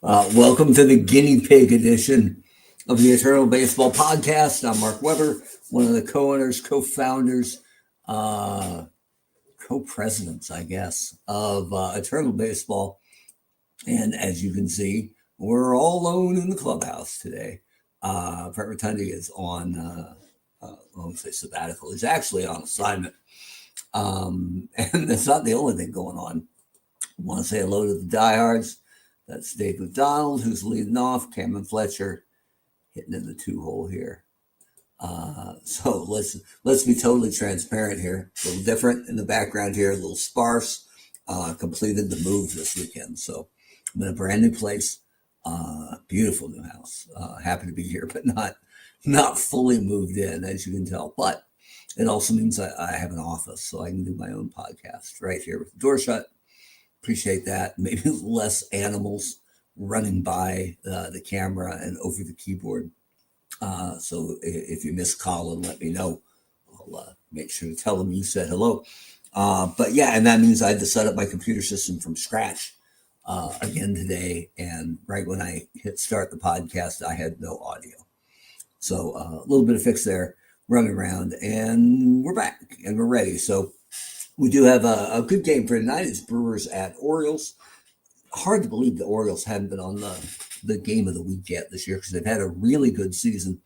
Welcome to the guinea pig edition of the Eternal Baseball Podcast. I'm Mark Weber, one of the co-owners, co-founders, co-presidents, I guess, of Eternal Baseball. And as you can see, we're all alone in the clubhouse today. Brett Rotundi is on, I won't say sabbatical. He's actually on assignment. And that's not the only thing going on. I want to say hello to the diehards. That's Dave McDonald, who's leading off. Cameron Fletcher hitting in the 2-hole here. So let's be totally transparent here. A little different in the background here, a little sparse. Completed the move this weekend. So I'm in a brand new place. Beautiful new house. Happy to be here, but not fully moved in, as you can tell. But it also means I have an office, so I can do my own podcast right here with the door shut. Appreciate that. Maybe less animals running by the camera and over the keyboard. So if you miss Colin, let me know. I'll make sure to tell him you said hello. But yeah, and that means I had to set up my computer system from scratch again today. And right when I hit start the podcast, I had no audio. So a little bit of fix there, running around, and we're back and we're ready. So we do have a good game for tonight. It's Brewers at Orioles. Hard to believe the Orioles haven't been on the game of the week yet this year because they've had a really good season.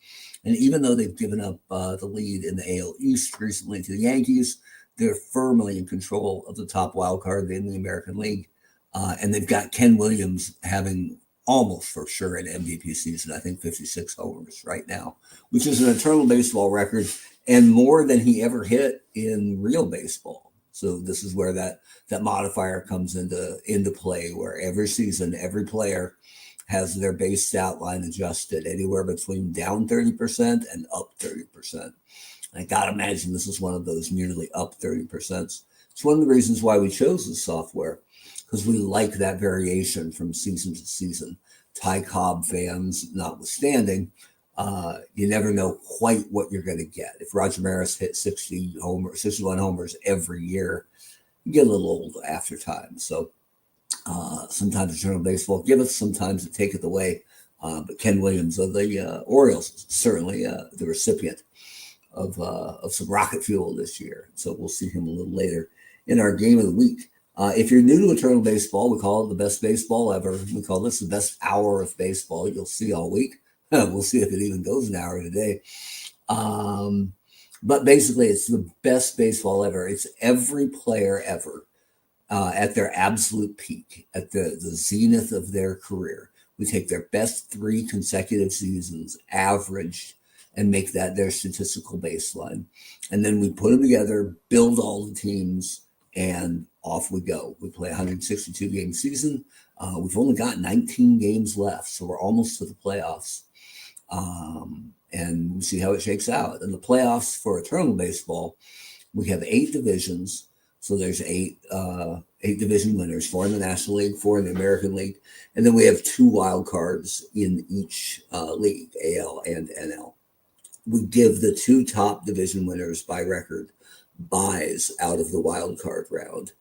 And even though they've given up the lead in the AL East recently to the Yankees, they're firmly in control of the top wild card in the American League. And they've got Ken Williams having almost for sure an MVP season. I think 56 homers right now, which is an eternal baseball record and more than he ever hit in real baseball. So this is where that modifier comes into play, where every season, every player has their base stat line adjusted anywhere between down 30% and up 30%. I got to imagine this is one of those nearly up 30%. It's one of the reasons why we chose this software, because we like that variation from season to season. Ty Cobb fans notwithstanding, you never know quite what you're going to get. If Roger Maris hit 61 homers every year, you get a little old after time. So sometimes Eternal Baseball give us, sometimes it take it away. But Ken Williams of the Orioles is certainly the recipient of some rocket fuel this year. So we'll see him a little later in our game of the week. If you're new to Eternal Baseball, we call it the best baseball ever. We call this the best hour of baseball you'll see all week. We'll see if it even goes an hour today. But basically, it's the best baseball ever. It's every player ever at their absolute peak, at the zenith of their career. We take their best 3 consecutive seasons, averaged, and make that their statistical baseline. And then we put them together, build all the teams, and off we go. We play a 162-game season. We've only got 19 games left, so we're almost to the playoffs. And we'll see how it shakes out. In the playoffs for Eternal Baseball, we have 8 divisions. So there's 8 division winners, 4 in the National League, 4 in the American League. And then we have 2 wild cards in each league, AL and NL. We give the 2 top division winners by record buys out of the wild card round.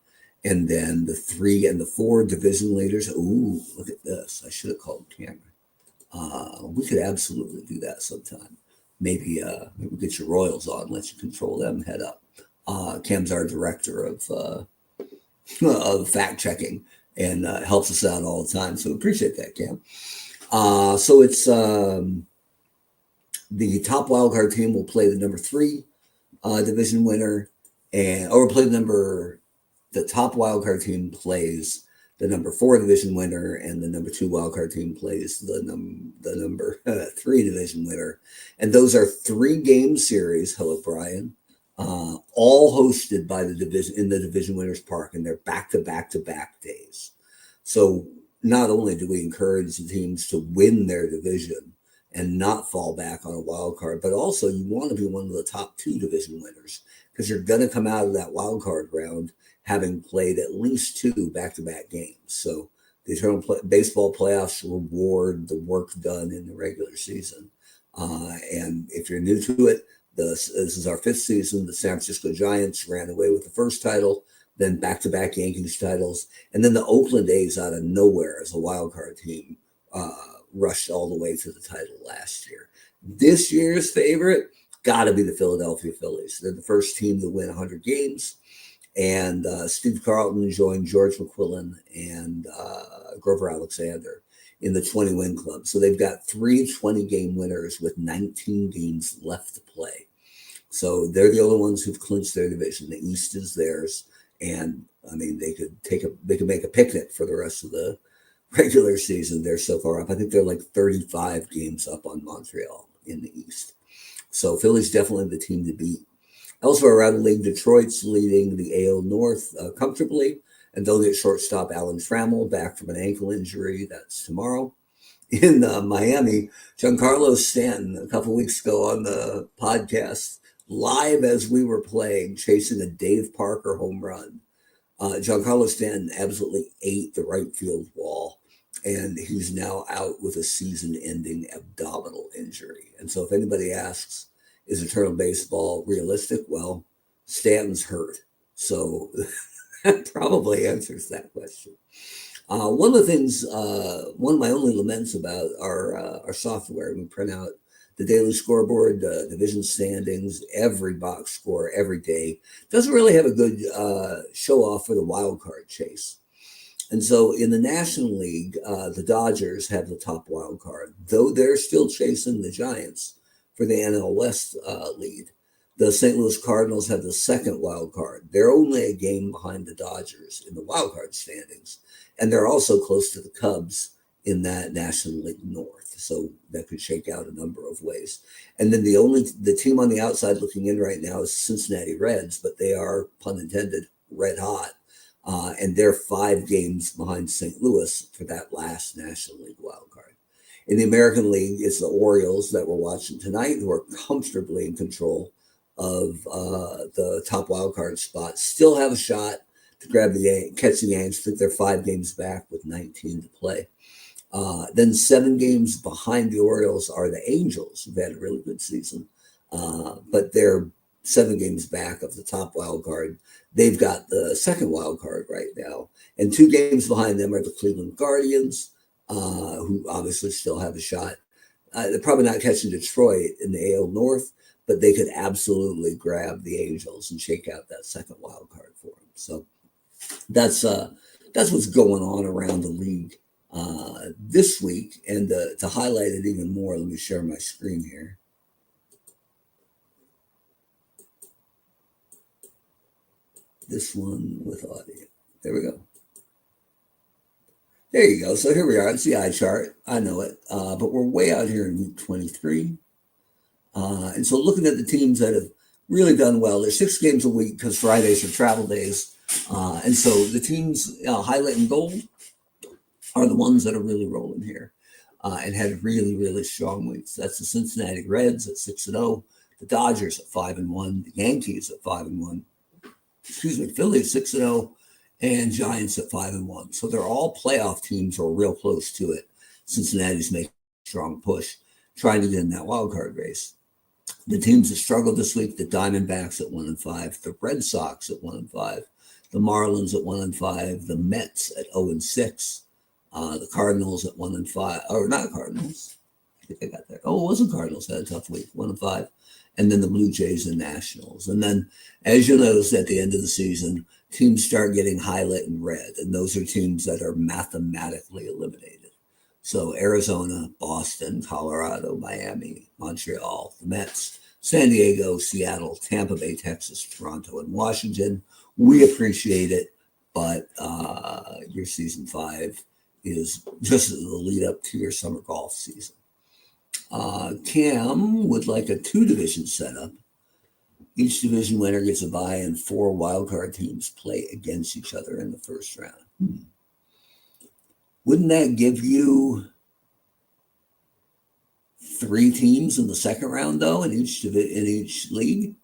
And then the 3 and the 4 division leaders. Ooh, look at this. I should have called Cameron. We could absolutely do that sometime. Maybe get your Royals on, let you control them, head up. Cam's our director of fact checking and helps us out all the time. So appreciate that, Cam. So it's the top wildcard team will play the number 3 division winner, the top wildcard team plays the number 4 division winner, and the number 2 wildcard team plays the number 3 division winner. And those are 3-game series. Hello, Brian. All hosted by the division winners park, and they're back-to-back-to-back days. So not only do we encourage the teams to win their division and not fall back on a wild card, but also you want to be one of the top 2 division winners, because you're going to come out of that wild card round having played at least 2 back-to-back games. So the Eternal Baseball playoffs reward the work done in the regular season. And if you're new to it, this is our 5th season. The San Francisco Giants ran away with the first title, then back-to-back Yankees titles, and then the Oakland A's out of nowhere as a wild card team rushed all the way to the title last year. This year's favorite got to be the Philadelphia Phillies. They're the first team to win 100 games. And Steve Carlton joined George McQuillan and Grover Alexander in the 20-win club. So they've got 3 20-game winners with 19 games left to play. So they're the only ones who've clinched their division. The East is theirs. And, I mean, they could make a picnic for the rest of the regular season. They're so far up. I think they're like 35 games up on Montreal in the East. So Philly's definitely the team to beat. Elsewhere around the league, Detroit's leading the AL North comfortably, and they'll get shortstop Alan Trammell back from an ankle injury. That's tomorrow. In Miami, Giancarlo Stanton, a couple weeks ago on the podcast, live as we were playing, chasing a Dave Parker home run. Giancarlo Stanton absolutely ate the right field wall, and he's now out with a season-ending abdominal injury. And so if anybody asks, is eternal baseball realistic? Well, Stanton's hurt. So that probably answers that question. One of the things, one of my only laments about our software, we print out the daily scoreboard, division standings, every box score every day, doesn't really have a good show off for the wild card chase. And so in the National League, the Dodgers have the top wild card, though they're still chasing the Giants for the NL West lead. The St. Louis Cardinals have the second wild card. They're only a game behind the Dodgers in the wild card standings. And they're also close to the Cubs in that National League North. So that could shake out a number of ways. And then the team on the outside looking in right now is Cincinnati Reds, but they are, pun intended, red hot. And they're 5 games behind St. Louis for that last National League wild card. In the American League, it's the Orioles that we're watching tonight, who are comfortably in control of the top wild card spot. Still have a shot to catch the Yankees. I think they're 5 games back with 19 to play. Then 7 games behind the Orioles are the Angels, who've had a really good season. But they're 7 games back of the top wild card. They've got the second wild card right now. And 2 games behind them are the Cleveland Guardians, who obviously still have a shot. They're probably not catching Detroit in the AL North, but they could absolutely grab the Angels and shake out that second wild card for them. So that's what's going on around the league this week. And to highlight it even more, let me share my screen here. This one with audio. There we go. There you go. So here we are. It's the eye chart. I know it. But we're way out here in week 23. And so looking at the teams that have really done well, there's 6 games a week because Fridays are travel days. And so the teams highlight in gold are the ones that are really rolling here and had really, really strong weeks. That's the Cincinnati Reds at 6-0, the Dodgers at 5-1, the Yankees at 5-1, Philly at 6-0, and Giants at 5-1. So they're all playoff teams or real close to it. Cincinnati's making a strong push, trying to get in that wild card race. The teams that struggled this week, the Diamondbacks at 1-5, the Red Sox at 1-5, the Marlins at 1-5, the Mets at 0-6, the Cardinals at 1-5, or not Cardinals. I think I got that. Oh, it wasn't Cardinals, had a tough week, 1-5. And then the Blue Jays and Nationals. And then, as you'll notice at the end of the season, teams start getting highlight in red, and those are teams that are mathematically eliminated. So Arizona, Boston, Colorado, Miami, Montreal, the Mets, San Diego, Seattle, Tampa Bay, Texas, Toronto, and Washington. We appreciate it, but your season 5 is just the lead up to your summer golf season. Cam would like a 2-division setup. Each division winner gets a bye, and 4 wildcard teams play against each other in the first round. Wouldn't that give you 3 teams in the second round, though, in each league?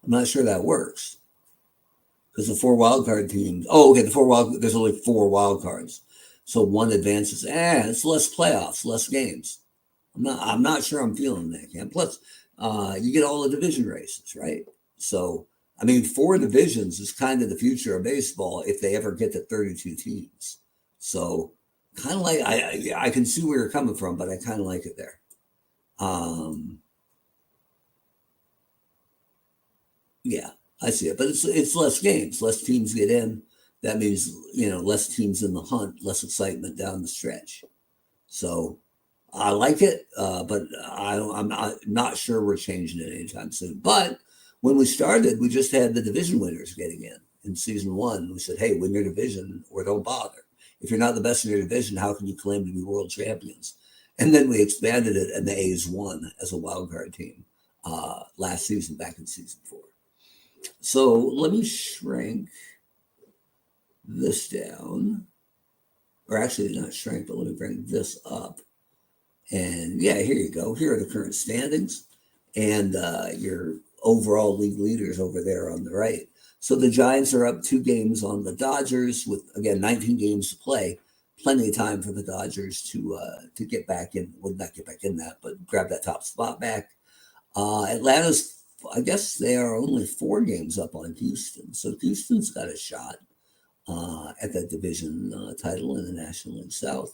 I'm not sure that works because the 4 wildcard teams. Oh, okay. There's only 4 wildcards, so 1 advances. It's less playoffs, less games. I'm not sure I'm feeling that, Cam. Plus, you get all the division races, right? So, I mean, 4 divisions is kind of the future of baseball if they ever get to 32 teams. So, kind of like I can see where you're coming from, but I kind of like it there. Um, yeah, I see it, but it's less games, less teams get in. That means less teams in the hunt, less excitement down the stretch. So I like it, but I'm not sure we're changing it anytime soon. But when we started, we just had the division winners getting in season one. We said, hey, win your division or don't bother. If you're not the best in your division, how can you claim to be world champions? And then we expanded it, and the A's won as a wild card team last season, back in season 4. So let me shrink this down, or actually not shrink, but let me bring this up. And yeah, here you go. Here are the current standings and your overall league leaders over there on the right. So the Giants are up 2 games on the Dodgers with, again, 19 games to play. Plenty of time for the Dodgers to get back in. Well, not get back in that, but grab that top spot back. Atlanta's, I guess they are only 4 games up on Houston. So Houston's got a shot at that division title in the National League South.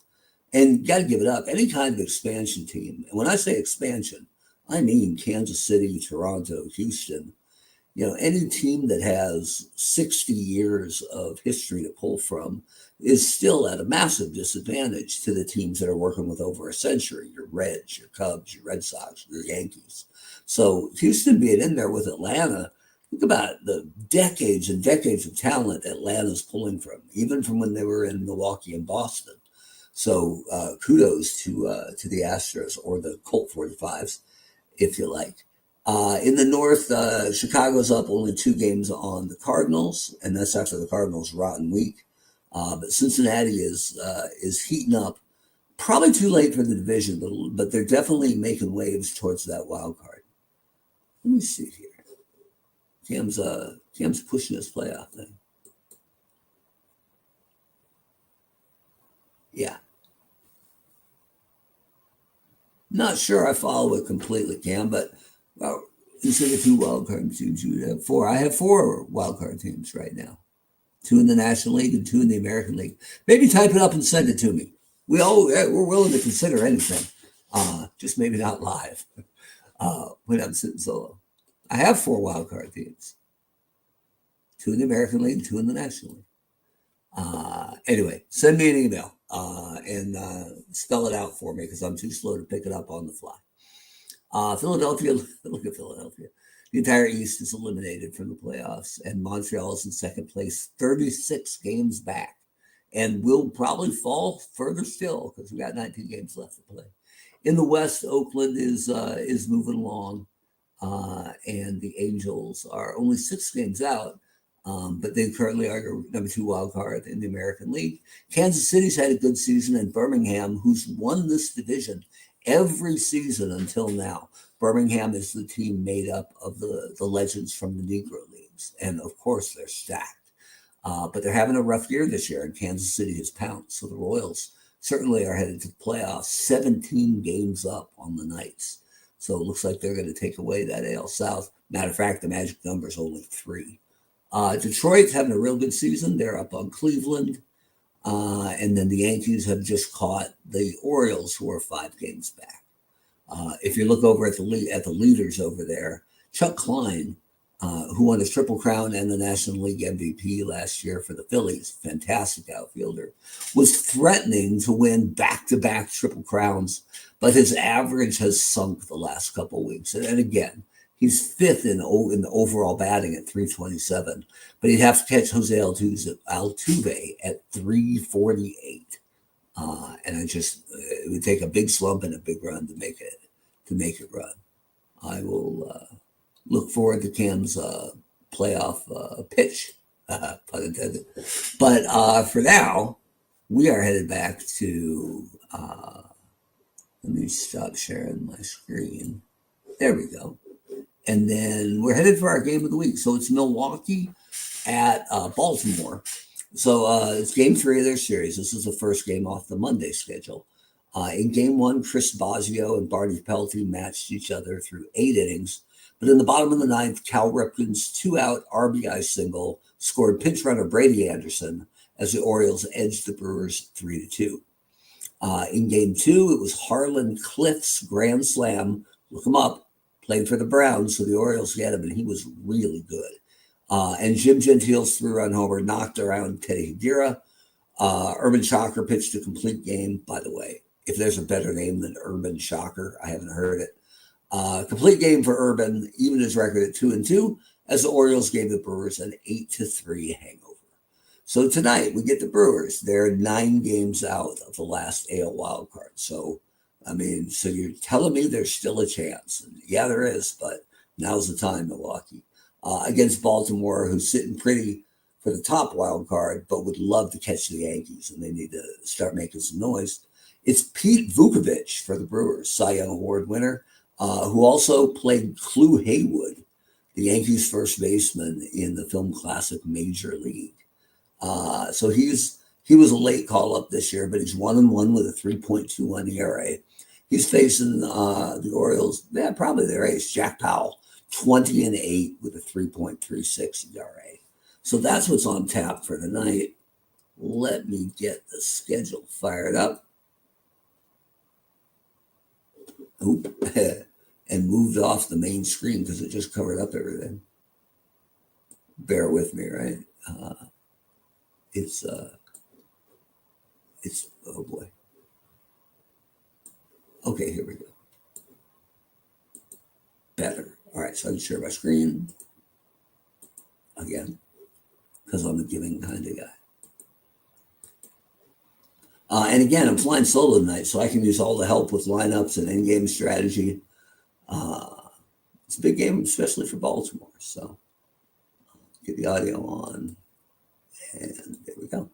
And got to give it up. Any kind of expansion team, and when I say expansion, I mean Kansas City, Toronto, Houston. Any team that has 60 years of history to pull from is still at a massive disadvantage to the teams that are working with over a century. Your Reds, your Cubs, your Red Sox, your Yankees. So Houston being in there with Atlanta, think about the decades and decades of talent Atlanta's pulling from, even from when they were in Milwaukee and Boston. So kudos to the Astros, or the Colt 45s, if you like. In the North, Chicago's up only 2 games on the Cardinals, and that's after the Cardinals' rotten week. But Cincinnati is heating up. Probably too late for the division, but they're definitely making waves towards that wild card. Let me see here. Cam's pushing his playoff thing. Yeah. Not sure I follow it completely, Cam, but instead of 2 wild card teams, you would have 4. I have 4 wild card teams right now. 2 in the National League and 2 in the American League. Maybe type it up and send it to me. We're willing to consider anything, just maybe not live when I'm sitting solo. I have 4 wild card teams. 2 in the American League, 2 in the National League. Anyway, send me an email and spell it out for me because I'm too slow to pick it up on the fly. Philadelphia, look at Philadelphia. The entire East is eliminated from the playoffs, and Montreal is in second place, 36 games back, and will probably fall further still because we got 19 games left to play. In the West, Oakland is moving along, and the Angels are only 6 games out. But they currently are your number 2 wild card in the American League. Kansas City's had a good season, and Birmingham, who's won this division every season until now. Birmingham is the team made up of the legends from the Negro Leagues, and of course they're stacked. But they're having a rough year this year, and Kansas City has pounced. So the Royals certainly are headed to the playoffs, 17 games up on the Knights. So it looks like they're going to take away that AL South. Matter of fact, the magic number is only 3. Detroit's having a real good season. They're up on Cleveland. And then the Yankees have just caught the Orioles, who are 5 games back. If you look over at the leaders over there, Chuck Klein, who won his Triple Crown and the National League MVP last year for the Phillies, fantastic outfielder, was threatening to win back-to-back Triple Crowns, but his average has sunk the last couple of weeks. And again, he's 5th in the overall batting at 327, but he'd have to catch Jose Altuve at 348. And it would take a big slump and a big run to make it run. I will look forward to Cam's playoff pitch, pun intended. But for now, we are headed back to. Let me stop sharing my screen. There we go. And then we're headed for our game of the week. So it's Milwaukee at Baltimore. So it's game 3 of their series. This is the first game off the Monday schedule. In game 1, Chris Bosio and Barney Pelty matched each other through 8 innings. But in the bottom of the 9th, Cal Ripken's 2-out RBI single scored pinch runner Brady Anderson as the Orioles edged the Brewers 3-2. In game 2, it was Harlan Cliff's grand slam. Look him up. Played for the Browns, so the Orioles get him, and he was really good. And Jim Gentile's three-run homer knocked around Teddy Higuera. Urban Shocker pitched a complete game, by the way. If there's a better name than Urban Shocker, I haven't heard it. Complete game for Urban, even his record at 2-2, as the Orioles gave the Brewers an 8-3 hangover. So tonight we get the Brewers. They're 9 games out of the last AL wild card. So, so you're telling me there's still a chance. And yeah, there is, but now's the time, Milwaukee. Against Baltimore, who's sitting pretty for the top wild card, but would love to catch the Yankees, and they need to start making some noise. It's Pete Vukovich for the Brewers, Cy Young Award winner, who also played Clu Haywood, the Yankees' first baseman in the film classic Major League. So he was a late call-up this year, but he's 1-1 with a 3.21 ERA. He's facing the Orioles, probably their ace, Jack Powell, 20-8 with a 3.36 ERA. So that's what's on tap for tonight. Let me get the schedule fired up. And moved off the main screen because it just covered up everything. Bear with me, right? It's oh boy. Okay, here we go. Better. All right, so I can share my screen again because I'm a giving kind of guy. And again, I'm flying solo tonight, so I can use all the help with lineups and in-game strategy. It's a big game, especially for Baltimore. So get the audio on, and there we go.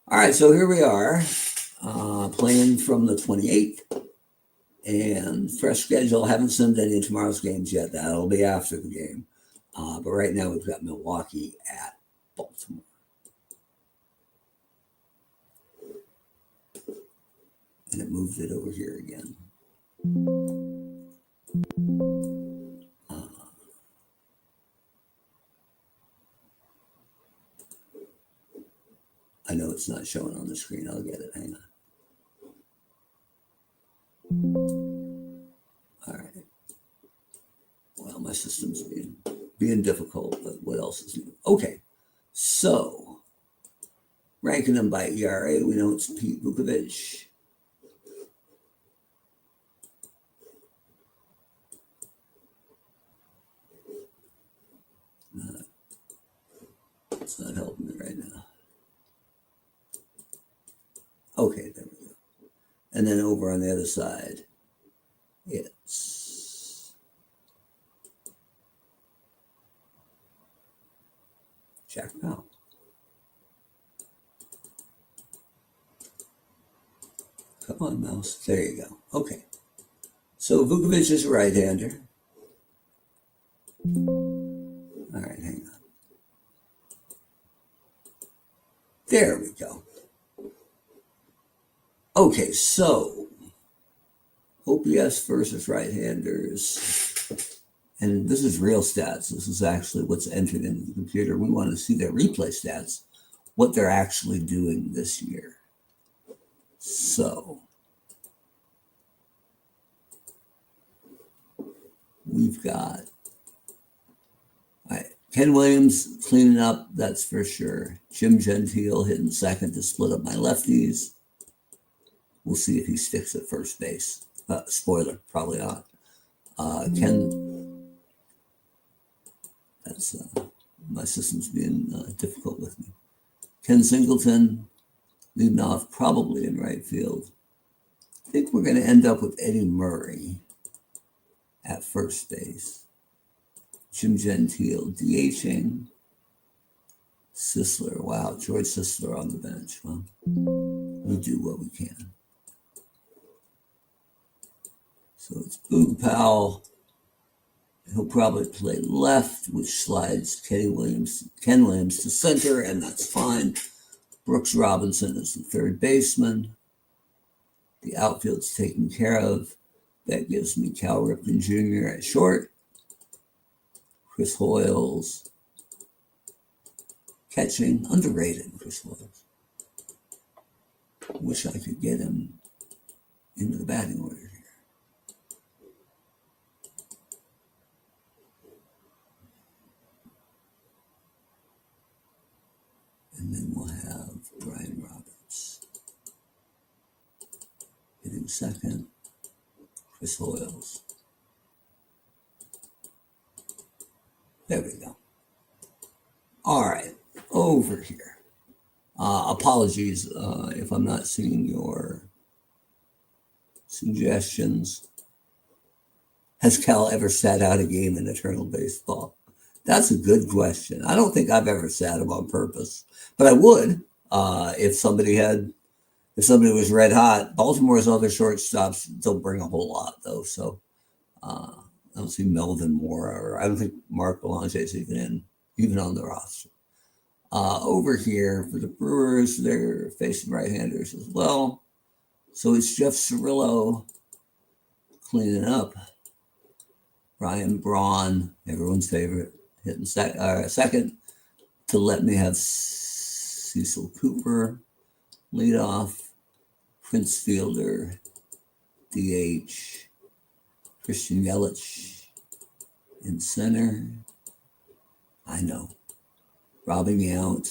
All right, so here we are, playing from the 28th, and fresh schedule. Haven't sent any of tomorrow's games yet. That'll be after the game. But right now we've got Milwaukee at Baltimore. And it moved it over here again. I know it's not showing on the screen. I'll get it. Hang on. All right. Well, my system's being difficult, but what else is new? Okay. So, ranking them by ERA, we know it's Pete Vukovich. It's not helping me right now. Okay, there we go. And then over on the other side, it's Jack Powell. Come on, mouse. There you go. Okay. So Vukovich is a right-hander. All right, hang on. There we go. Okay, so OPS versus right-handers. And this is real stats. This is actually what's entered into the computer. We want to see their replay stats, what they're actually doing this year. So we've got Ken Williams cleaning up, that's for sure. Jim Gentile hitting second to split up my lefties. We'll see if he sticks at first base. Spoiler, probably not. Ken, that's my system's being difficult with me. Ken Singleton leading off, probably in right field. I think we're going to end up with Eddie Murray at first base. Jim Gentile DHing. Sisler, wow, George Sisler on the bench. Well, we do what we can. So it's Boog Powell. He'll probably play left, which slides Ken Williams to center, and that's fine. Brooks Robinson is the third baseman. The outfield's taken care of. That gives me Cal Ripken Jr. at short. Chris Hoyles catching, underrated Chris Hoyles. Wish I could get him into the batting order here. And then we'll have Brian Roberts hitting second. Chris Hoyles. There we go. All right, over here. Apologies if I'm not seeing your suggestions. Has Cal ever sat out a game in Eternal Baseball? That's a good question. I don't think I've ever sat him on purpose, but I would if somebody was red hot. Baltimore's other shortstops don't bring a whole lot though, so I don't see Melvin Moore, or I don't think Mark Belanger is even on the roster. Over here for the Brewers, they're facing right-handers as well. So it's Jeff Cirillo cleaning up. Ryan Braun, everyone's favorite, hitting second to let me have Cecil Cooper leadoff, Prince Fielder, DH, Christian Yelich in center. I know. Robbing out.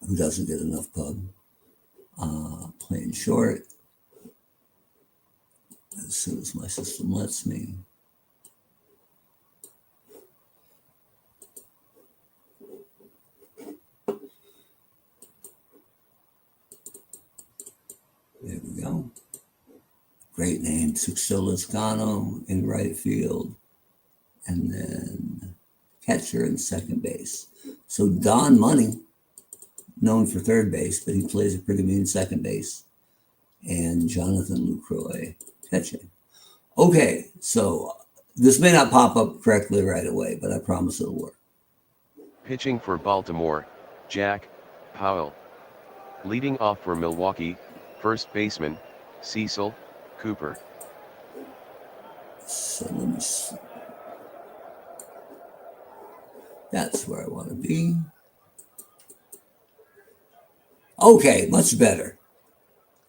Who doesn't get enough pub? Playing short. As soon as my system lets me. There we go. Great name. Sixto Lizcano in right field. And then catcher and second base. So Don Money, known for third base, but he plays a pretty mean second base. And Jonathan Lucroy catching. Okay, so this may not pop up correctly right away, but I promise it'll work. Pitching for Baltimore, Jack Powell. Leading off for Milwaukee, first baseman, Cecil Cooper. So let me see. That's where I want to be. Okay, much better.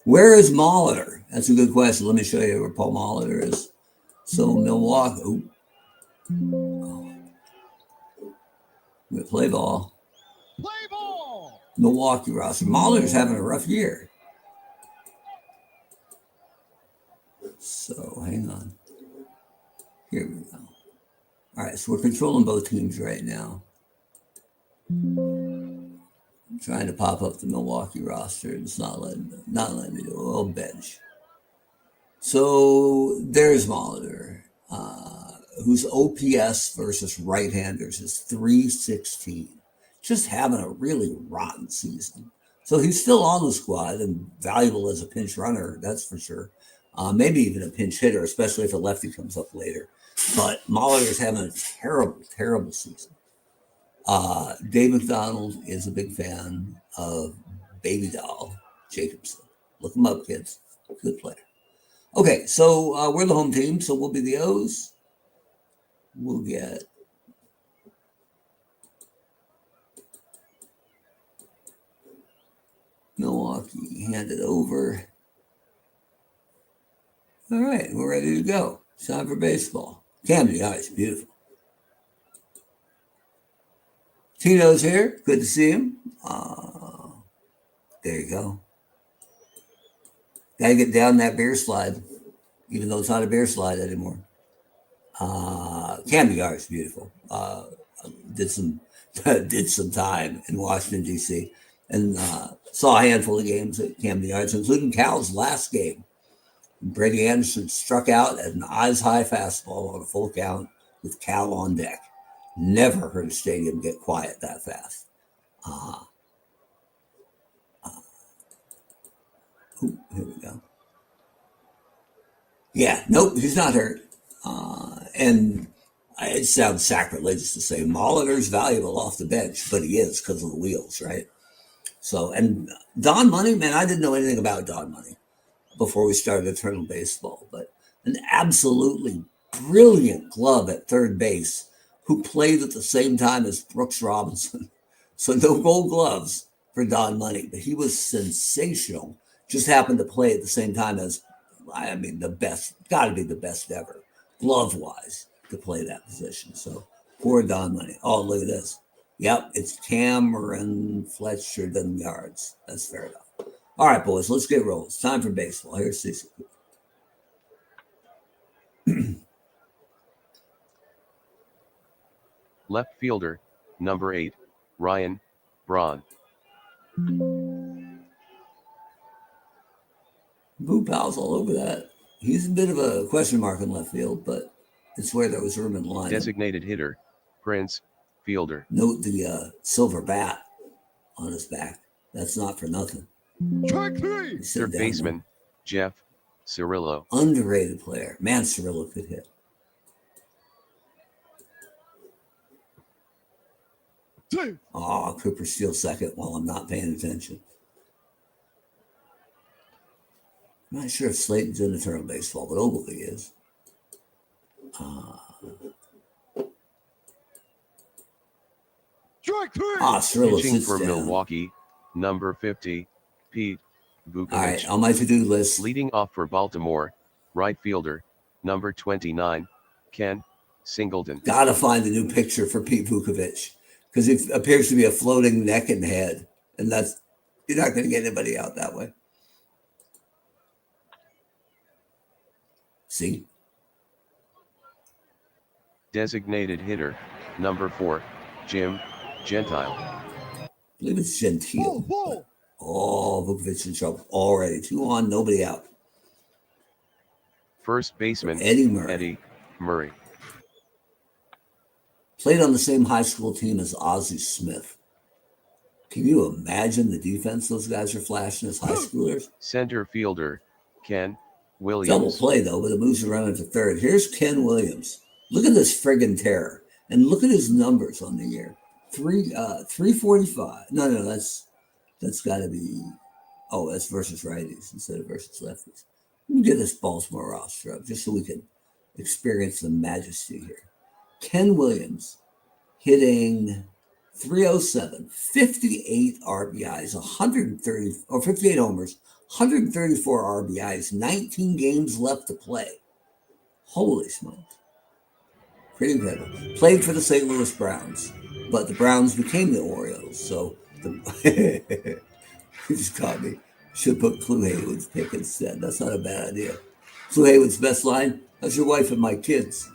Where is Molitor? That's a good question. Let me show you where Paul Molitor is. So Milwaukee. We play ball. Play ball. Milwaukee roster. Molitor's having a rough year. So hang on. Here we go. All right, so we're controlling both teams right now. I'm trying to pop up the Milwaukee roster. It's not letting me do a little bench. So there's Molitor, whose OPS versus right-handers is 316. Just having a really rotten season. So he's still on the squad and valuable as a pinch runner, that's for sure. Maybe even a pinch hitter, especially if a lefty comes up later. But Molitor's having a terrible, terrible season. Dave McDonald is a big fan of Baby Doll Jacobson. Look him up, kids. Good player. Okay, so we're the home team, so we'll be the O's. We'll get Milwaukee handed over. All right, we're ready to go. It's time for baseball. Camden, all right, it's beautiful. Tino's here. Good to see him. There you go. Gotta get down that beer slide, even though it's not a beer slide anymore. Camden Yard is beautiful. Did some time in Washington, D.C. and saw a handful of games at Camden Yards, including Cal's last game. Brady Anderson struck out at an eyes-high fastball on a full count with Cal on deck. Never heard a stadium get quiet that fast. Here we go. Yeah, nope, he's not hurt. And it sounds sacrilegious to say Molitor's valuable off the bench, but he is because of the wheels, right? So, and Don Money, man, I didn't know anything about Don Money before we started Eternal Baseball, but an absolutely brilliant glove at third base who played at the same time as Brooks Robinson. So no gold gloves, for Don Money, but he was sensational. Just happened to play at the same time as, I mean, the best, got to be the best ever, glove wise, to play that position. So poor Don Money. Oh, look at this. Yep, it's Cameron Fletcher done yards. That's fair enough. All right, boys, let's get rolling. It's time for baseball. Here's Cecil. Left fielder, number 8, Ryan Braun. Boo Powell's all over that. He's a bit of a question mark in left field, but it's where there was room in the line. Designated hitter, Prince, fielder. Note the silver bat on his back. That's not for nothing. Strike 3. Third baseman, Jeff Cirillo. Underrated player. Man, Cirillo could hit. Oh, Cooper steals second while I'm not paying attention. I'm not sure if Slayton's in eternal baseball, but Ogilvy is. Strike 3. Cirillo Pitching sits for down. Milwaukee, number 50, Pete Vukovich. All right, on my to-do list. Leading off for Baltimore, right fielder, number 29, Ken Singleton. Gotta find a new picture for Pete Vukovich because it appears to be a floating neck and head, and that's, you're not going to get anybody out that way. See? Designated hitter, number 4, Jim Gentile. I believe it's Gentile. Whoa. Oh, Vukovich in trouble already. 2 on, nobody out. First baseman, Eddie Murray. Eddie Murray. Played on the same high school team as Ozzie Smith. Can you imagine the defense those guys are flashing as high schoolers? Center fielder, Ken Williams. Double play, though, but it moves around into third. Here's Ken Williams. Look at this friggin' terror. And look at his numbers on the year. 345. No, that's got to be, that's versus righties instead of versus lefties. Let me get this Baltimore roster up just so we can experience the majesty here. Ken Williams hitting 307, 58 RBIs, 58 homers, 134 RBIs, 19 games left to play. Holy smokes. Pretty incredible. Played for the St. Louis Browns, but the Browns became the Orioles. So you just caught me. Should put Clue Haywood's pick instead. That's not a bad idea. Clue Haywood's best line, "How's your wife and my kids?"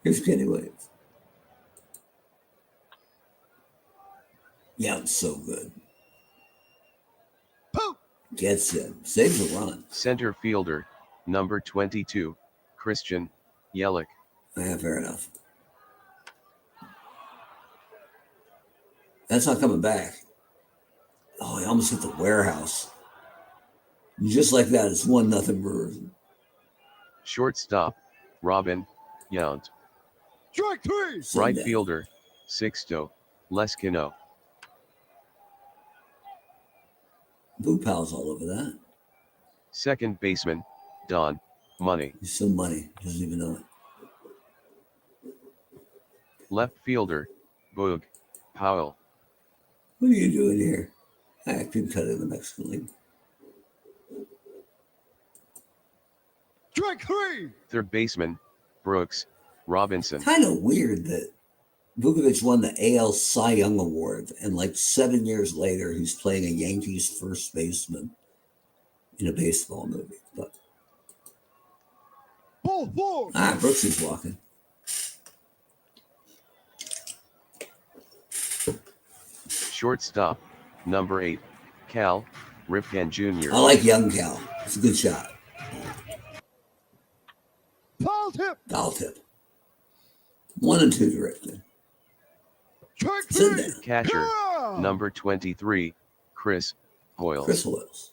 Here's Kenny Williams. Yeah, it's so good. Gets him. Saves a run. Center fielder, number 22, Christian Yelich. Yeah, fair enough. That's not coming back. Oh, he almost hit the warehouse. And just like that, it's 1-0 Brewers. Shortstop, Robin Yount. Strike 3. Right fielder, Sixto Leskino. Boo Powell's all over that. Second baseman, Don Money. He's so money. Doesn't even know it. Left fielder, Boog Powell. What are you doing here? I couldn't cut it in the Mexican League. Strike 3. Third baseman, Brooks Robinson. Kind of weird that Vukovich won the AL Cy Young Award, and like 7 years later, he's playing a Yankees first baseman in a baseball movie. But Ball 4. Brooks is walking. Shortstop, number 8, Cal Ripken Jr. I like young Cal. It's a good shot. Foul tip. Foul tip. 1 and 2 directly. Strike Sit 3. down. Catcher, Yeah. number 23, Chris Hoyle. Chris Hoyles.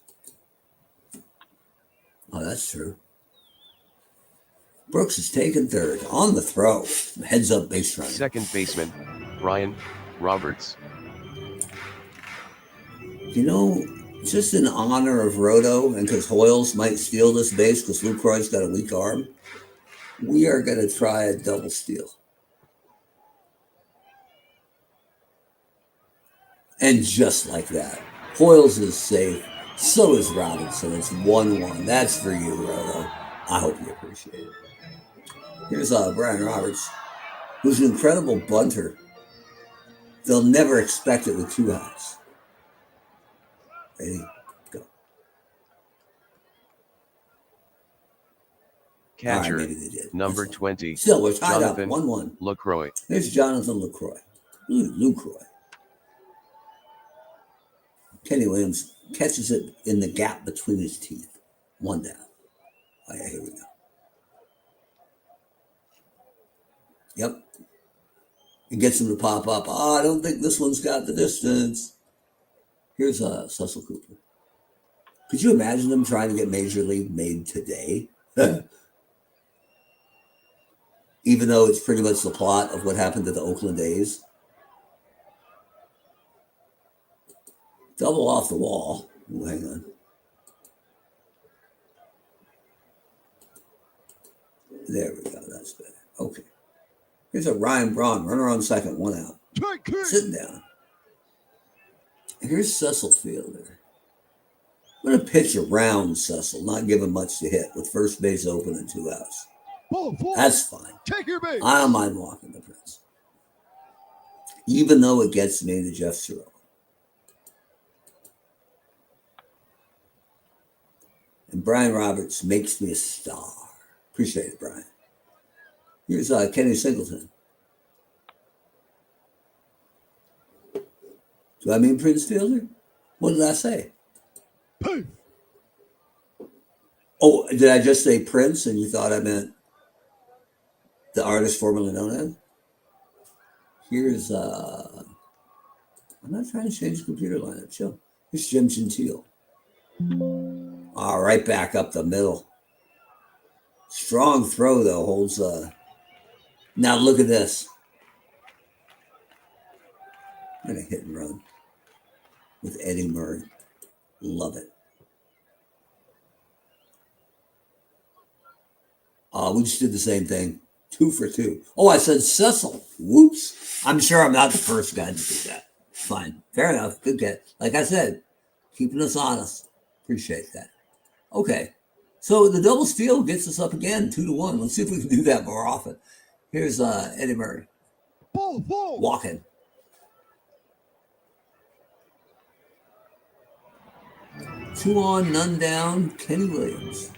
Oh, that's true. Brooks is taking third on the throw. Heads up base runner. Second baseman, Ryan Roberts. You know, just in honor of Roto and because Hoyles might steal this base because Lucroy's got a weak arm, we are going to try a double steal. And just like that, Hoyles is safe. So is Robinson. It's 1-1. That's for you, Rolo. I hope you appreciate it. Here's Brian Roberts, who's an incredible bunter. They'll never expect it with 2 outs. Ready? Go. Catcher, maybe they did. number 20, Still, we're tied Jonathan up 1-1. LaCroix. There's Jonathan LaCroix. LaCroix. Kenny Williams catches it in the gap between his teeth. 1 down. Oh, yeah, here we go. Yep. It gets him to pop up. Oh, I don't think this one's got the distance. Here's Cecil Cooper. Could you imagine them trying to get Major League made today? Even though it's pretty much the plot of what happened to the Oakland A's. Double off the wall. Ooh, hang on. There we go. That's better. Okay. Here's a Ryan Braun. Runner on second. 1 out. Sitting down. Here's Cecil Fielder. I'm going to pitch around Cecil, not give him much to hit with first base open and 2 outs. That's fine. Take your base. I don't mind walking the Prince. Even though it gets me to Jeff Sorrell. And Brian Roberts makes me a star. Appreciate it, Brian. Here's Kenny Singleton. Do I mean Prince Fielder? What did I say? Hey. Oh, did I just say Prince and you thought I meant the artist formerly known as? Here's, I'm not trying to change the computer lineup. Chill. Here's Jim Gentile. All right, back up the middle. Strong throw, though, holds. Now look at this. I'm going to hit and run with Eddie Murray. Love it. We just did the same thing. 2 for 2. Oh, I said Cecil. Whoops. I'm sure I'm not the first guy to do that. Fine. Fair enough. Good get. Like I said, keeping us honest. Appreciate that. Okay. So the double steal gets us up again, 2-1. Let's see if we can do that more often. Here's Eddie Murray. Ball. Walking. Two on, none down. Kenny Williams.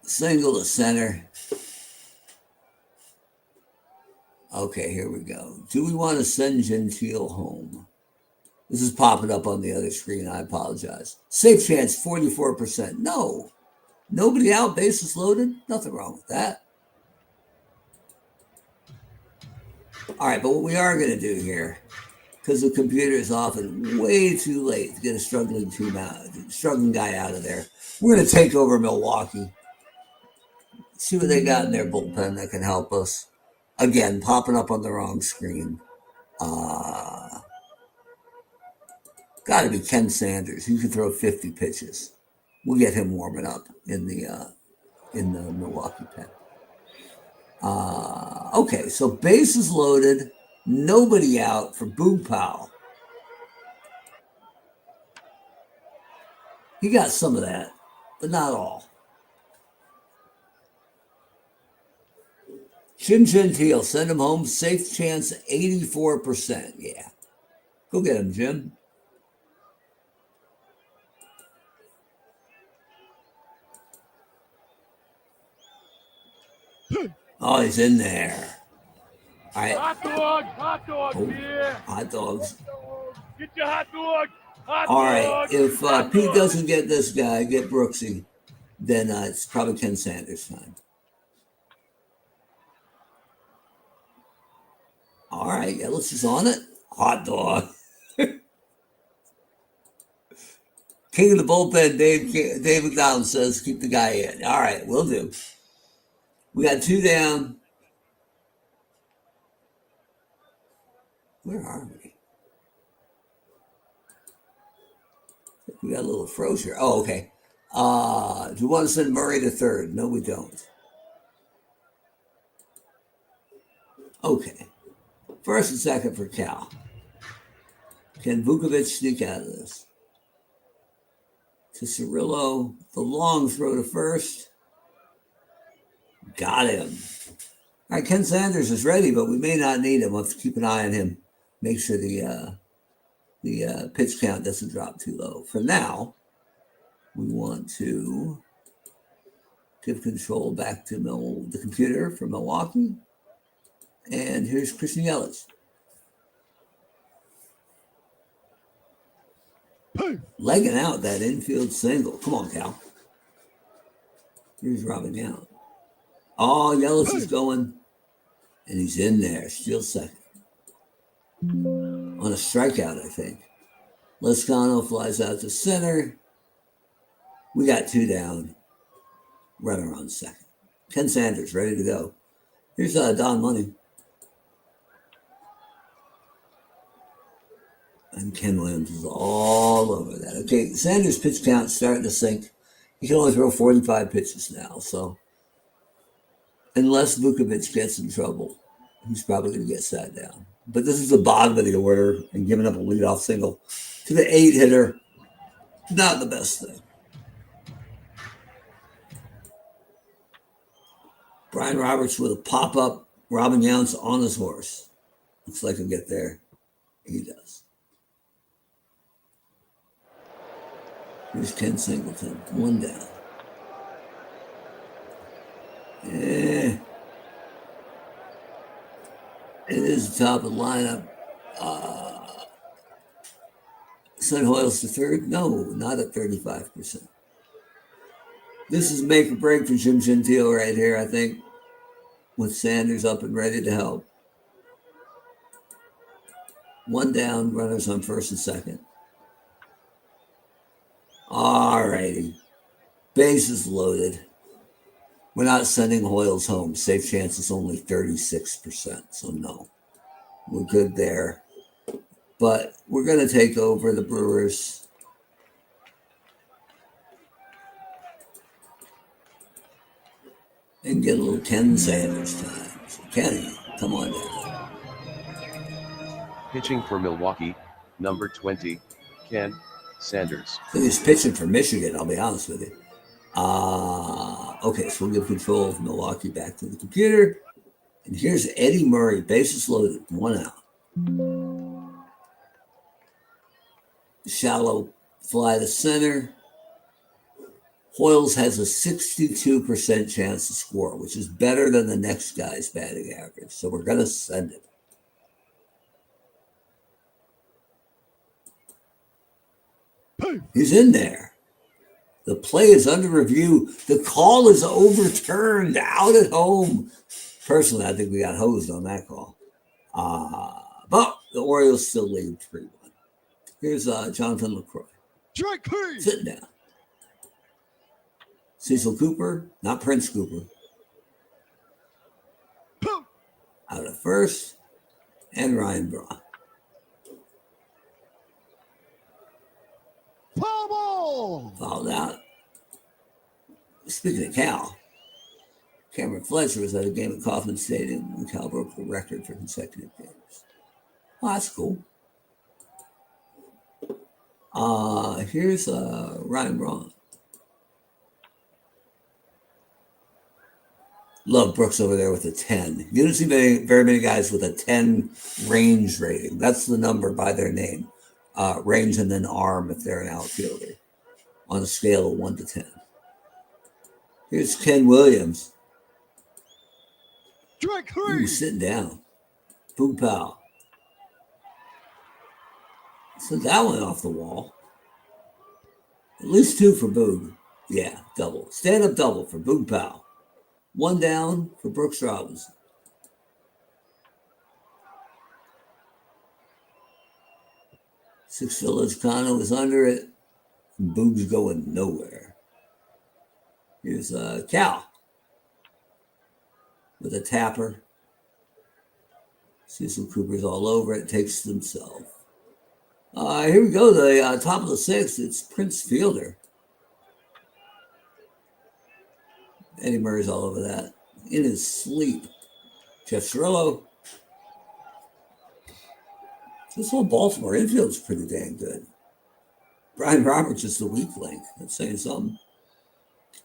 Single to center. Okay, here we go. Do we want to send Gentile home? This is popping up on the other screen. I apologize. Safe chance, 44%. No. Nobody out, bases loaded. Nothing wrong with that. All right, but what we are going to do here, because the computer is often way too late to get a struggling guy out of there, we're going to take over Milwaukee. See what they got in their bullpen that can help us. Again, popping up on the wrong screen. Got to be Ken Sanders. He can throw 50 pitches. We'll get him warming up in the Milwaukee pen. Okay, so bases loaded, nobody out for Boog Powell. He got some of that, but not all. Jim Gentile, send him home. Safe chance, 84%. Yeah. Go get him, Jim. Oh, he's in there. All right. Hot dog, Oh, yeah. hot dogs. Get your hot dog. All right. If Pete doesn't get this guy, get Brooksy, then it's probably Ken Sanders' time. All right. Ellis is on it. Hot dog. King of the bullpen, Dave McDonald says, keep the guy in. All right. We'll do. We got 2 down. Where are we? We got a little froze here. Oh, okay. Do we want to send Murray to third? No, we don't. Okay. First and second for Cal. Can Vukovic sneak out of this? To Cirillo, the long throw to first. Got him. All right, Ken Sanders is ready, but we may not need him. We'll have to keep an eye on him. Make sure the pitch count doesn't drop too low. For now, we want to give control back to the computer for Milwaukee. And here's Christian Yelich. Legging out that infield single. Come on, Cal. Here's Robin Yount. Oh, Yelich is going. And he's in there. Steals second. On a strikeout, I think. Lezcano flies out to center. We got 2 down. Runner on second. Ken Sanders ready to go. Here's Don Money. And Ken Williams is all over that. Okay, Sanders' pitch count's starting to sink. He can only throw 45 pitches now. So unless Vukovic gets in trouble, he's probably going to get sat down. But this is the bottom of the order, and giving up a leadoff single to the 8-hitter, not the best thing. Brian Roberts with a pop-up. Robin Yount's on his horse. Looks like he'll get there. He does. Here's Ken Singleton. 1 down. It is the top of the lineup. Sent Hoyles to third? No, not at 35%. This is make or break for Jim Gentile right here, I think, with Sanders up and ready to help. 1 down, runners on first and second. All righty. Bases loaded. We're not sending Hoyles home. Safe chance is only 36%, so no. We're good there. But we're going to take over the Brewers. And get a little Ken Sanders time. So Kenny, come on down. Pitching for Milwaukee, number 20, Ken Sanders. So he's pitching for Michigan, I'll be honest with you. Okay, so we'll give control of Milwaukee back to the computer. And here's Eddie Murray, bases loaded, 1 out. Shallow fly to center. Hoyles has a 62% chance to score, which is better than the next guy's batting average. So we're going to send it. He's in there. The play is under review. The call is overturned out at home. Personally, I think we got hosed on that call. But the Orioles still lead 3-1. Here's Jonathan LaCroix. Sitting down. Cecil Cooper, not Prince Cooper. Out at first. And Ryan Braun. Fouled out. Speaking of Cal, Cameron Fletcher was at a game at Kauffman Stadium when Cal broke the record for consecutive games. Well, that's cool. Here's Ryan Braun. Love Brooks over there with a 10. You don't see very many guys with a 10 range rating. That's the number by their name. Range and then arm if they're an outfielder on a scale of 1 to 10. Here's Ken Williams. He's sitting down. Boog Powell. So that one off the wall. At least 2 for Boog. Yeah, double. Stand-up double for Boog Powell. 1 down for Brooks Robinson. Six Lezcano is under it. And Boog's going nowhere. Here's Cal with a tapper. Cecil Cooper's all over it. Takes it himself. Here we go. The top of the 6th. It's Prince Fielder. Eddie Murray's all over that. In his sleep. Jeff Cirillo. This whole Baltimore infield's pretty dang good. Brian Roberts is the weak link. That's saying something.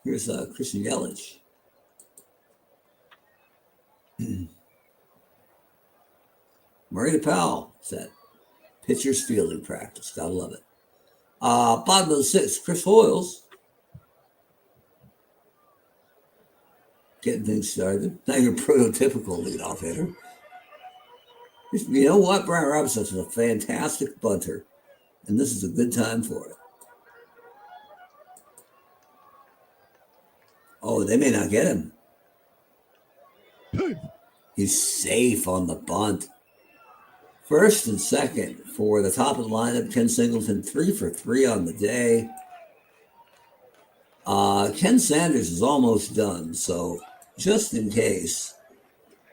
Here's Christian Yelich. Murray Powell set. Pitcher's fielding practice. Gotta love it. Bottom of the sixth, Chris Hoyles. Getting things started. Not your prototypical leadoff hitter. You know what? Brian Robinson is a fantastic bunter, and this is a good time for it. Oh, they may not get him. He's safe on the bunt. First and second for the top of the lineup, Ken Singleton, 3 for 3 on the day. Ken Sanders is almost done, so just in case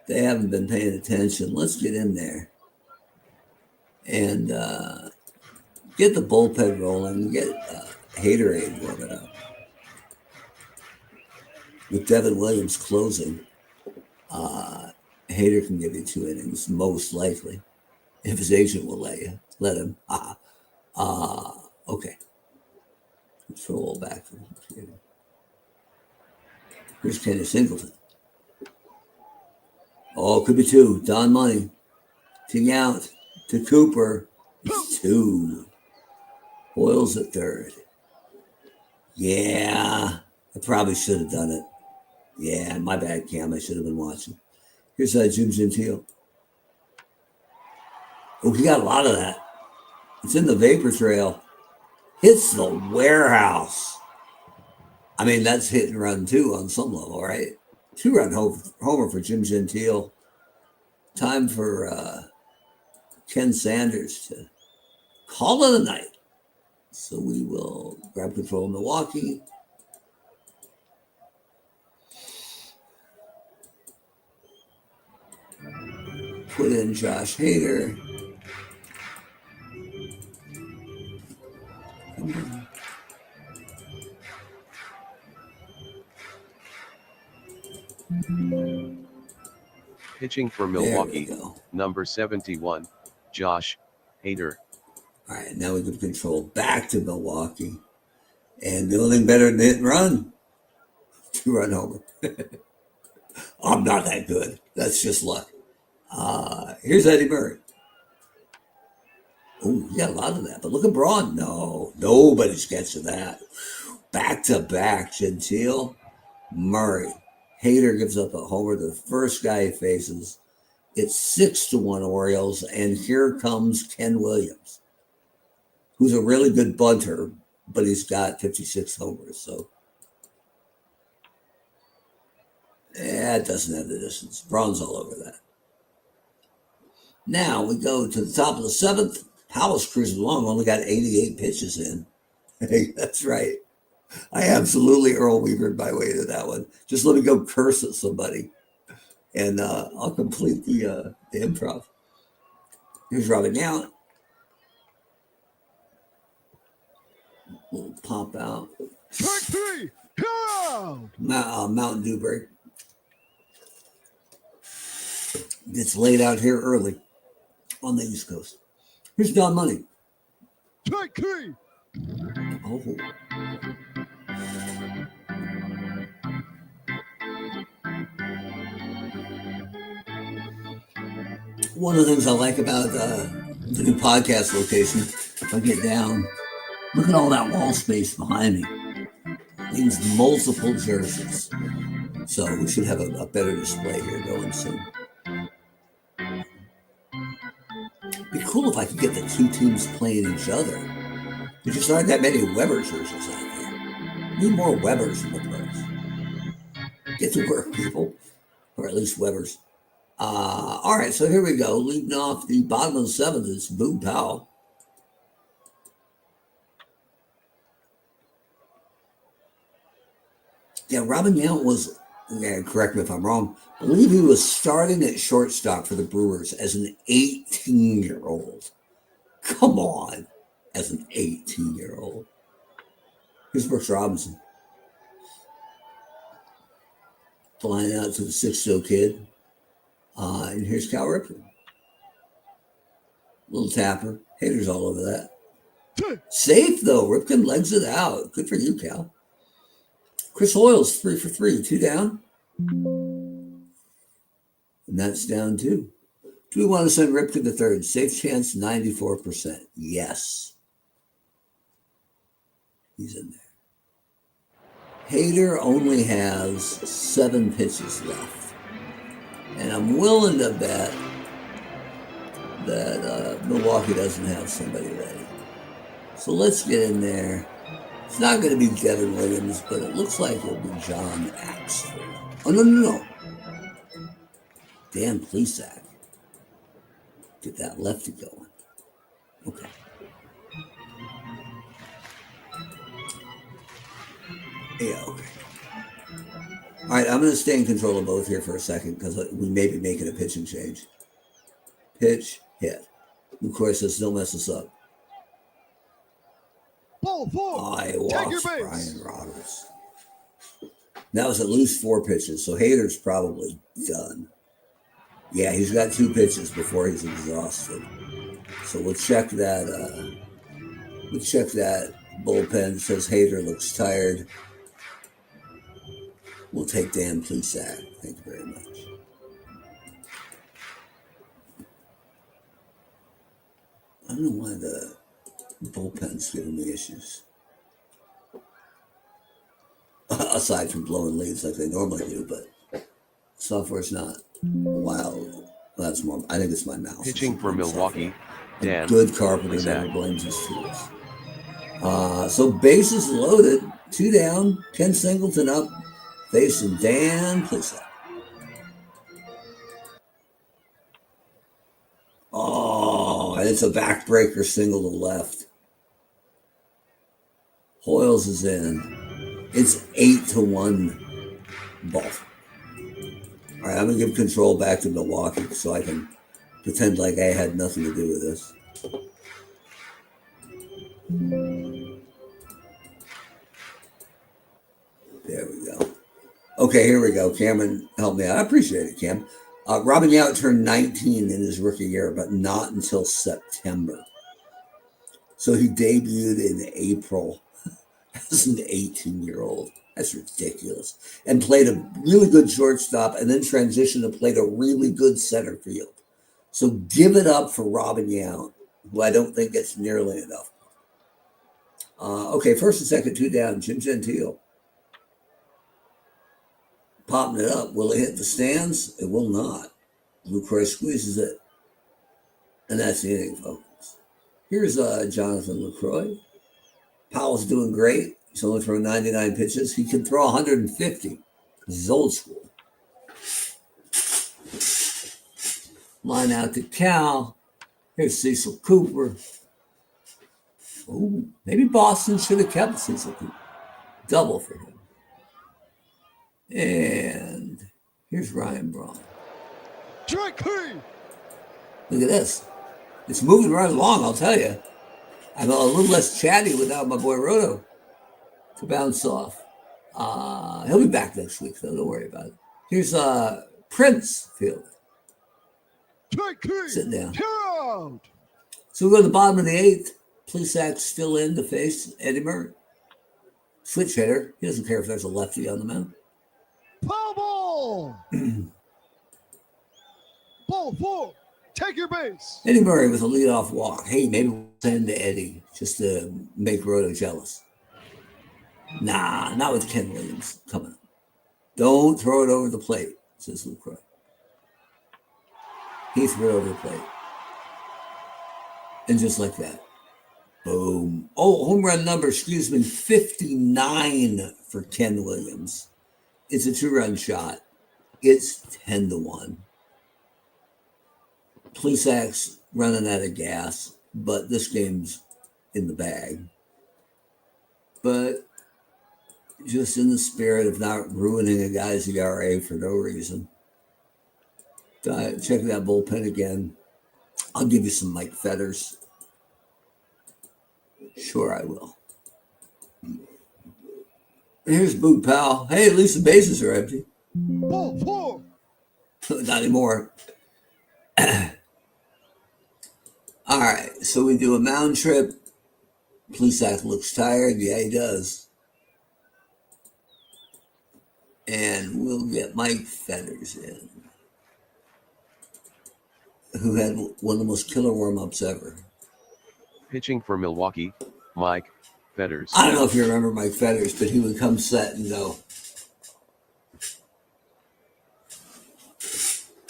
they haven't been paying attention, let's get in there and get the bullpen rolling, get Haterade warming up. With Devin Williams closing, Hader can give you 2 innings, most likely, if his agent will let him. Okay. Control back from the computer. Here's Kenny Singleton. Oh, it could be 2. Don Money. Ting out to Cooper. It's 2. Hoyles at third. Yeah, I probably should have done it. Yeah, my bad, Cam. I should have been watching. Here's Jim Gentile. Oh, he got a lot of that. It's in the vapor trail. Hits the warehouse. I mean, that's hit and run too on some level, right? 2-run homer for Jim Gentile. Time for Ken Sanders to call it a night. So we will grab control of Milwaukee. Put in Josh Hader. Pitching for Milwaukee, number 71, Josh Hader. All right, now we can control back to Milwaukee. And the only thing better than hit and run, 2-run homer. I'm not that good. That's just luck. Here's Eddie Murray. Oh, you got a lot of that. But look at Braun. No, nobody's catching that. Back to back, Gentile, Murray. Hader gives up a homer to the first guy he faces. It's 6-1 Orioles, and here comes Ken Williams, who's a really good bunter, but he's got 56 homers. So, it doesn't have the distance. Braun's all over that. Now we go to the top of the 7th. Powell's cruising along, only got 88 pitches in. Hey, that's right. I absolutely Earl Weavered my way to that one. Just let me go curse at somebody, and I'll complete the improv. Here's Robin Gallant. Little pop out. Strike 3. Go! Mountain Dew break. Gets laid out here early on the East Coast. Here's Don Money. Strike 3. Oh. One of the things I like about the new podcast location, if I get down, look at all that wall space behind me. It means multiple jerseys. So we should have a better display here going soon. It'd be cool if I could get the 2 teams playing each other. There just aren't that many Weber jerseys out there. Need more Webers in the pros. Get to work, people. Or at least Webers. All right, so here we go. Leading off the bottom of the 7th is Boone Powell. Yeah, Robin Yount was, correct me if I'm wrong, I believe he was starting at shortstop for the Brewers as an 18-year-old. Come on, as an 18-year-old. Here's Brooks Robinson. Flying out to the 6-0 kid. And here's Cal Ripken. Little tapper. Haters all over that. Safe, though. Ripken legs it out. Good for you, Cal. Chris Hoyle's 3 for 3. 2 down. And that's down 2. Do we want to send Ripken to third? Safe chance, 94%. Yes. He's in there. Hader only has 7 pitches left. And I'm willing to bet that Milwaukee doesn't have somebody ready. So let's get in there. It's not going to be Devin Williams, but it looks like it'll be John Axford. Oh, no. Dan Plesac. Get that lefty going. Okay. Yeah, okay. All right, I'm going to stay in control of both here for a second because we may be making a pitching change. Pitch, hit. Of course, this don't mess us up. Ball 4. I Take your lost base. Brian Roberts. That was at least 4 pitches, so Hader's probably done. Yeah, he's got 2 pitches before he's exhausted. So we'll check that. We'll check that bullpen. It says Hader looks tired. We'll take Dan Plesac. Thank you very much. I don't know why the bullpen's giving me issues. Aside from blowing leads like they normally do, but software's not. Wow. That's more. I think it's my mouse. Pitching for Milwaukee, Dan. A good carpenter never blames his tools. So bases loaded. 2 down. Ken Singleton up. Facing Dan Plesac. Oh, and it's a backbreaker single to left. Hoyles is in. It's 8-1 Baltimore. All right, I'm going to give control back to Milwaukee so I can pretend like I had nothing to do with this. There we go. Okay, here we go. Cameron, help me out. I appreciate it, Cam. Robin Yount turned 19 in his rookie year, but not until September. So he debuted in April as an 18-year-old. That's ridiculous. And played a really good shortstop and then transitioned and played a really good center field. So give it up for Robin Yount, who I don't think gets nearly enough. Okay, first and second, 2 down. Jim Gentile. Popping it up. Will it hit the stands? It will not. Lucroy squeezes it. And that's the inning, folks. Here's Jonathan Lucroy. Powell's doing great. He's only throwing 99 pitches. He can throw 150. He's old school. Line out to Cal. Here's Cecil Cooper. Oh, maybe Boston should have kept Cecil Cooper. Double for him. And here's Ryan Braun. Strike 3. Look at this. It's moving right along, I'll tell you. I'm a little less chatty without my boy Roto to bounce off. He'll be back next week, though. Don't worry about it. Here's Prince Field. Strike 3. Sitting down. You're out. So we go to the bottom of the 8th. Plesac still in to face Eddie Murray. Switch hitter. He doesn't care if there's a lefty on the mound. Foul ball. Ball 4. Take your base. Eddie Murray with a leadoff walk. Hey, maybe we'll send to Eddie just to make Roto jealous. Nah, not with Ken Williams coming up. Don't throw it over the plate, says Luke Roy. He threw it over the plate. And just like that. Boom. Oh, home run number, 59 for Ken Williams. It's a 2-run shot. It's 10-1. Plesac's running out of gas, but this game's in the bag. But just in the spirit of not ruining a guy's ERA for no reason. Check that bullpen again. I'll give you some Mike Fetters. Sure, I will. Here's Boog Powell. Hey, at least the bases are empty. Ball 4. Not anymore. All right, so we do a mound trip. Plesac looks tired. Yeah, he does. And we'll get Mike Fetters in, who had one of the most killer warm-ups ever. Pitching for Milwaukee, Mike Fetters. I don't know if you remember Mike Fetters, but he would come set and go.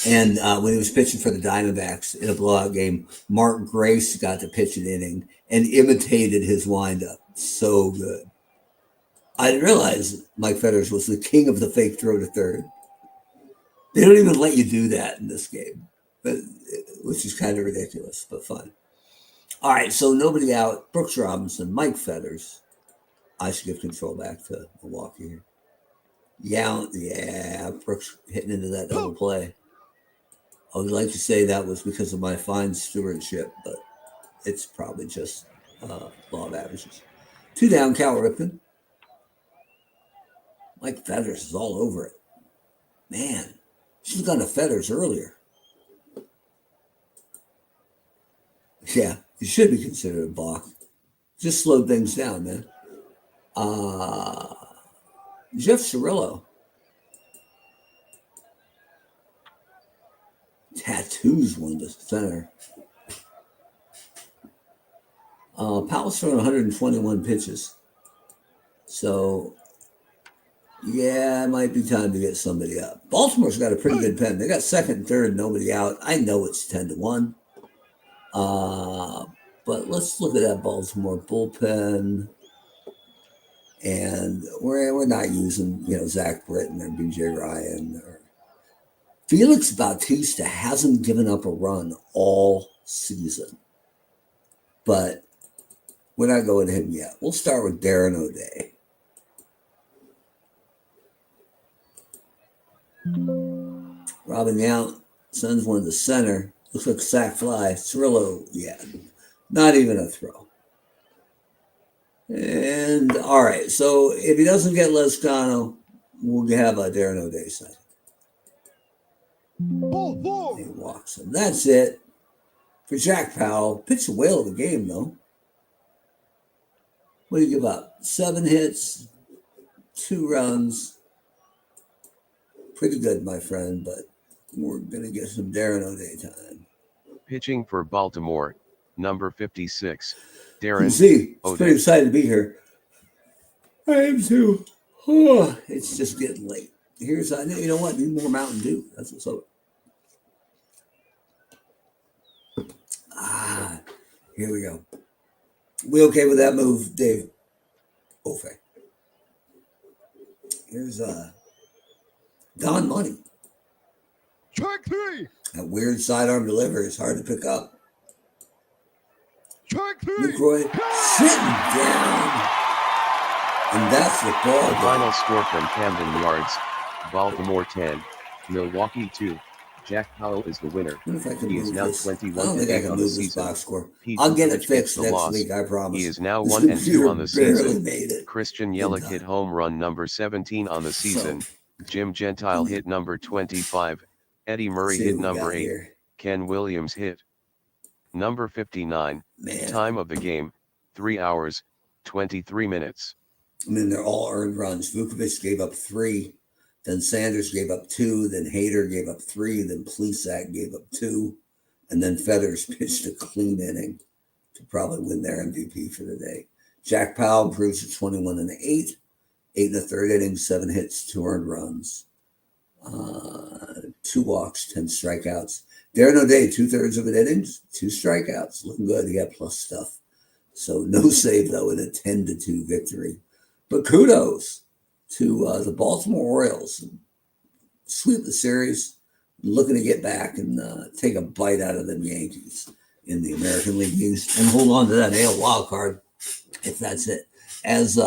And when he was pitching for the Diamondbacks in a blowout game, Mark Grace got to pitch an inning and imitated his windup. So good. I didn't realize Mike Fetters was the king of the fake throw to third. They don't even let you do that in this game, which is kind of ridiculous, but fun. All right, so nobody out. Brooks Robinson, Mike Fetters. I should give control back to Milwaukee here. Yeah, Brooks hitting into that double play. I would like to say that was because of my fine stewardship, but it's probably just law of averages. 2 down, Cal Ripken. Mike Fetters is all over it. Man, should have gone to Fetters earlier. Yeah, it should be considered a balk. Just slowed things down, man. Jeff Cirillo. Tattoos won the center. Powell's thrown 121 pitches. So, yeah, it might be time to get somebody up. Baltimore's got a pretty good pen. They got second and third, nobody out. I know it's 10-1. But let's look at that Baltimore bullpen. And we're not using, Zach Britton or BJ Ryan or Felix Bautista hasn't given up a run all season. But we're not going to him yet. We'll start with Darren O'Day. Robin Yount sends one to center. Looks like a sac fly. Cirillo, yeah, not even a throw. And all right, so if he doesn't get Lescano, we'll have a Darren O'Day side. He walks him. That's it for Jack Powell. Pitched a whale of a game, though. What do you give up? 7 hits, 2 runs. Pretty good, my friend, but we're going to get some Darren O'Day time. Pitching for Baltimore, number 56, Darren You see, O'Day. Pretty excited to be here. I am too. Oh, it's just getting late. Here's, you know what? Need more Mountain Dew. That's what's up. Here we go. We okay with that move, Dave? Okay. Here's Don Money. Track 3. That weird sidearm delivery is hard to pick up. Track 3. LaCroix sitting down. And that's the ball. The final score from Camden Yards, Baltimore 10, Milwaukee 2. Jack Powell is the winner. He is now 21-8 on the season. I'll get it fixed next week, I promise. He is now 1-2 on the season. It. Christian Yelich hit home run number 17 on the season. Jim Gentile hit number 25. Eddie Murray hit number 8. Here. Ken Williams hit number 59. Man. Time of the game, 3 hours, 23 minutes. I mean, they're all earned runs. Vukovic gave up 3. Then Sanders gave up 2. Then Hader gave up 3. Then Plesac gave up 2. And then Fetters pitched a clean inning to probably win their MVP for the day. Jack Powell improves to 21 and 8. 8 1/3 innings, 7 hits, 2 earned runs. 2 walks, 10 strikeouts. Darren O'Day, 2/3 of an innings, 2 strikeouts. Looking good. He got plus stuff. So no save, though, in a 10-2 victory. But kudos to the Baltimore Orioles. Sweep the series, looking to get back and take a bite out of them Yankees in the American League East and hold on to that AL wild card if that's it. As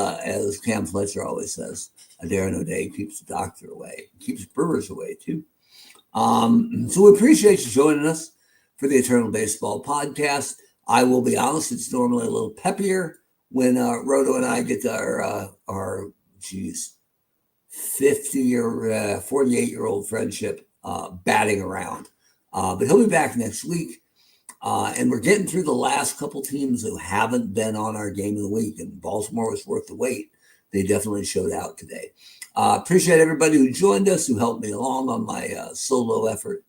Cam Fletcher always says, Darren O'Day keeps the doctor away, keeps Brewers away too. So we appreciate you joining us for the Eternal Baseball Podcast. I will be honest, it's normally a little peppier when Roto and I get our 50 or 48-year-old friendship batting around. But he'll be back next week. And we're getting through the last couple teams who haven't been on our game of the week, and Baltimore was worth the wait. They definitely showed out today. Appreciate everybody who joined us, who helped me along on my solo effort.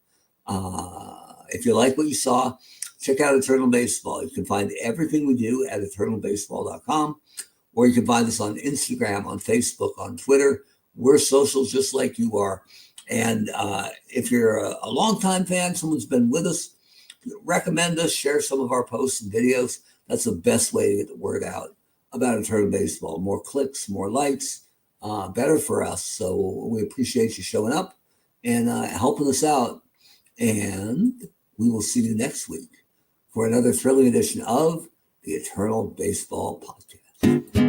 If you like what you saw, check out Eternal Baseball. You can find everything we do at eternalbaseball.com, or you can find us on Instagram, on Facebook, on Twitter. We're social just like you are. And if you're a longtime fan, someone's been with us, recommend us, share some of our posts and videos. That's the best way to get the word out about Eternal Baseball. More clicks, more likes, better for us. So we appreciate you showing up and helping us out. And we will see you next week for another thrilling edition of the Eternal Baseball Podcast.